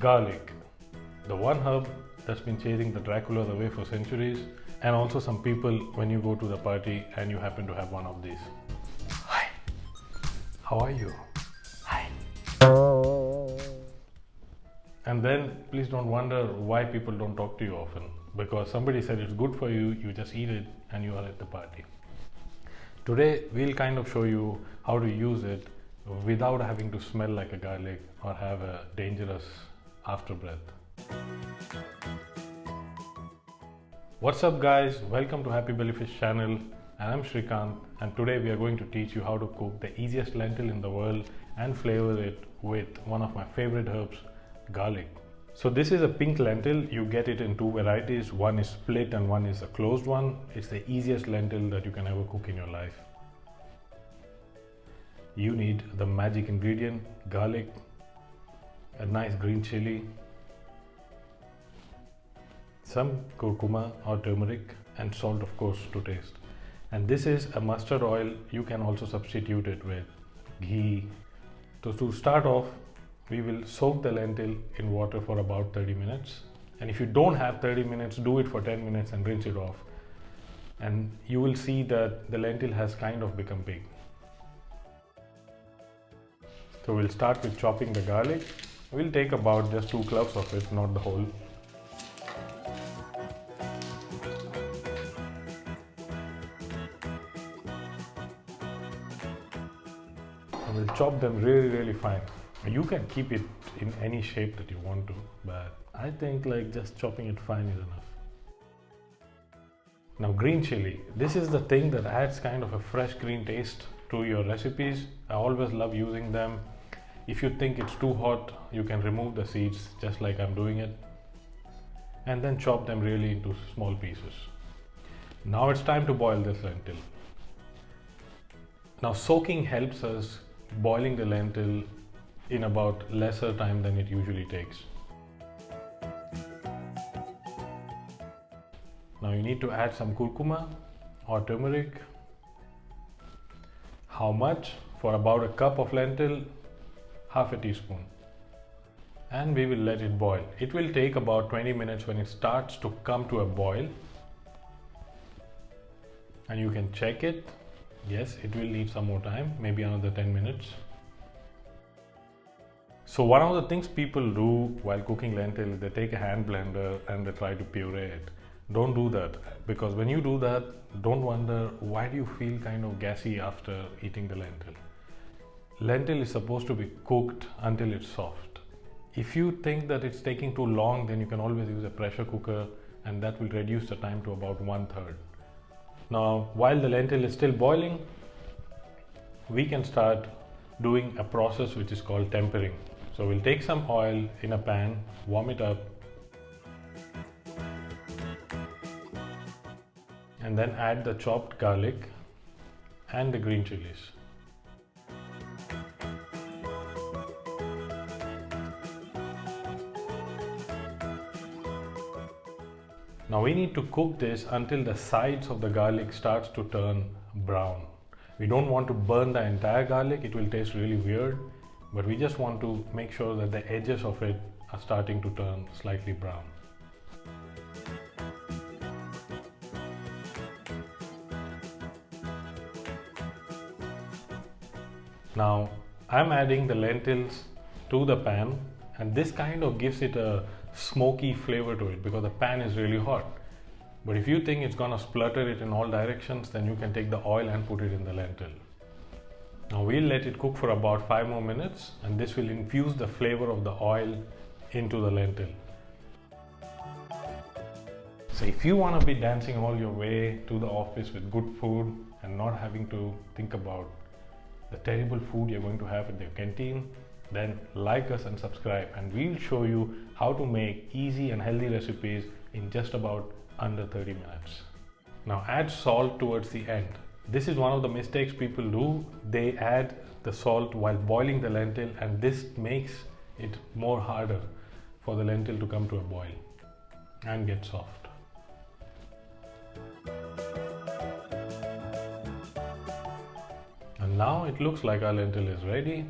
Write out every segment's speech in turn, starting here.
Garlic, the one herb that's been chasing the Draculas away for centuries, and also some people when you go to the party and you happen to have one of these. Hi, how are you? Hi. And then please don't wonder why people don't talk to you often, because somebody said it's good for you, you just eat it and you are at the party. Today we'll kind of show you how to use it without having to smell like a garlic or have a dangerous afterbreath. What's up guys, welcome to Happy Bellyfish channel, and I'm Shrikant, and today we are going to teach you how to cook the easiest lentil in the world and flavor it with one of my favorite herbs, garlic. So this is a pink lentil. You get it in two varieties, one is split and one is a closed one. It's the easiest lentil that you can ever cook in your life. You need the magic ingredient, garlic, a nice green chili, some curcuma or turmeric, and salt of course to taste. And this is a mustard oil. You can also substitute it with ghee. So to start off, we will soak the lentil in water for about 30 minutes. And if you don't have 30 minutes, do it for 10 minutes and rinse it off. And you will see that the lentil has kind of become big. So we'll start with chopping the garlic. We'll take about just 2 cloves of it, not the whole. And we'll chop them really fine. You can keep it in any shape that you want to, but I think like just chopping it fine is enough. Now green chili, this is the thing that adds kind of a fresh green taste to your recipes. I always love using them. If you think it's too hot, you can remove the seeds just like I'm doing it, and then chop them really into small pieces. Now it's time to boil this lentil. Now soaking helps us boiling the lentil in about lesser time than it usually takes. Now you need to add some curcuma or turmeric. How much? For about a cup of lentil, half a teaspoon. And we will let it boil. It will take about 20 minutes when it starts to come to a boil. And you can check it. Yes, it will need some more time, maybe another 10 minutes. So one of the things people do while cooking lentil is they take a hand blender and they try to puree it. Don't do that, because when you do that, don't wonder why do you feel kind of gassy after eating the lentil. Lentil is supposed to be cooked until it's soft. If you think that it's taking too long, then you can always use a pressure cooker, and that will reduce the time to about 1/3. Now while the lentil is still boiling, we can start doing a process which is called tempering. So we'll take some oil in a pan, warm it up, and then add the chopped garlic and the green chilies. Now we need to cook this until the sides of the garlic starts to turn brown. We don't want to burn the entire garlic, it will taste really weird, but we just want to make sure that the edges of it are starting to turn slightly brown. Now I'm adding the lentils to the pan, and this kind of gives it a smoky flavor to it because the pan is really hot. But if you think it's gonna splutter it in all directions, then you can take the oil and put it in the lentil. Now we'll let it cook for about 5 more minutes, and this will infuse the flavor of the oil into the lentil. So if you want to be dancing all your way to the office with good food and not having to think about the terrible food you're going to have at the canteen, then like us and subscribe, and we'll show you how to make easy and healthy recipes in just about under 30 minutes. Now add salt towards the end. This is one of the mistakes people do. They add the salt while boiling the lentil, and this makes it more harder for the lentil to come to a boil and get soft. And now it looks like our lentil is ready.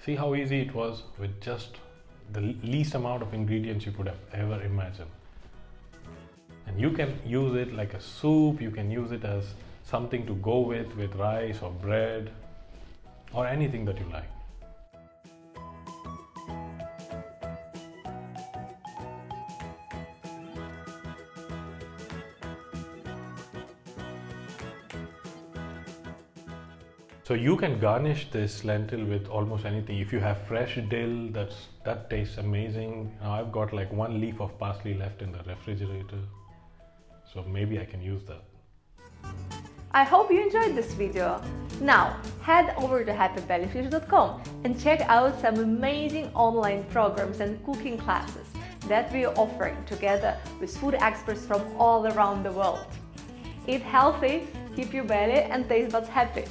See how easy it was with just the least amount of ingredients you could have ever imagined. And you can use it like a soup, you can use it as something to go with rice or bread or anything that you like. So you can garnish this lentil with almost anything. If you have fresh dill, that tastes amazing. Now I've got like 1 leaf of parsley left in the refrigerator, so maybe I can use that. I hope you enjoyed this video. Now head over to happybellyfish.com and check out some amazing online programs and cooking classes that we are offering together with food experts from all around the world. Eat healthy, keep your belly and taste buds happy.